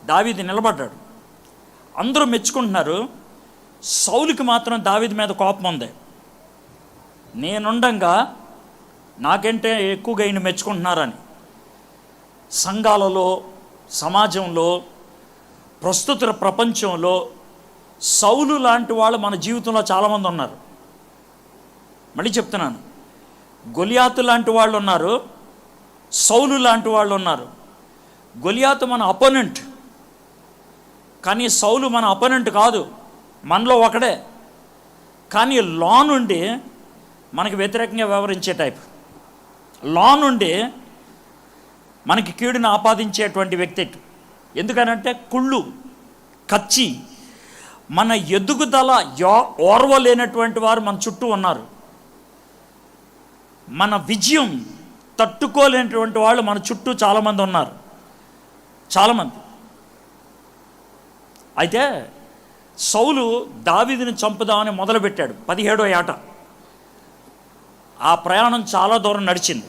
దావీదు నిలబడ్డాడు. అందరూ మెచ్చుకుంటున్నారు. సౌలుకి మాత్రం దావీదు మీద కోపం ఉంది. నేనుండంగా నాకంటే ఎక్కువగా ఈయన మెచ్చుకుంటున్నారని. సంఘాలలో, సమాజంలో, ప్రస్తుత ప్రపంచంలో సౌలు లాంటి వాళ్ళు మన జీవితంలో చాలామంది ఉన్నారు. మళ్ళీ చెప్తున్నాను, గొలియాతు లాంటి వాళ్ళు ఉన్నారు, సౌలు లాంటి వాళ్ళు ఉన్నారు. గొలియాతు మన అపోనెంట్, కానీ సౌలు మన అపోనెంట్ కాదు, మనలో ఒకడే. కానీ లా నుండి మనకి వ్యతిరేకంగా వ్యవహరించే టైప్, లా నుండి మనకి కీడుని ఆపాదించేటువంటి వ్యక్తి. ఎందుకనంటే కుళ్ళు, కచ్చి, మన ఎదుగుదల ఓర్వలేనటువంటి వారు మన చుట్టూ ఉన్నారు. మన విజయం తట్టుకోలేనటువంటి వాళ్ళు మన చుట్టూ చాలామంది ఉన్నారు, చాలామంది. అయితే సౌలు దావీదుని చంపుదామని మొదలుపెట్టాడు. 17వ ఏట ఆ ప్రయాణం చాలా దూరం నడిచింది.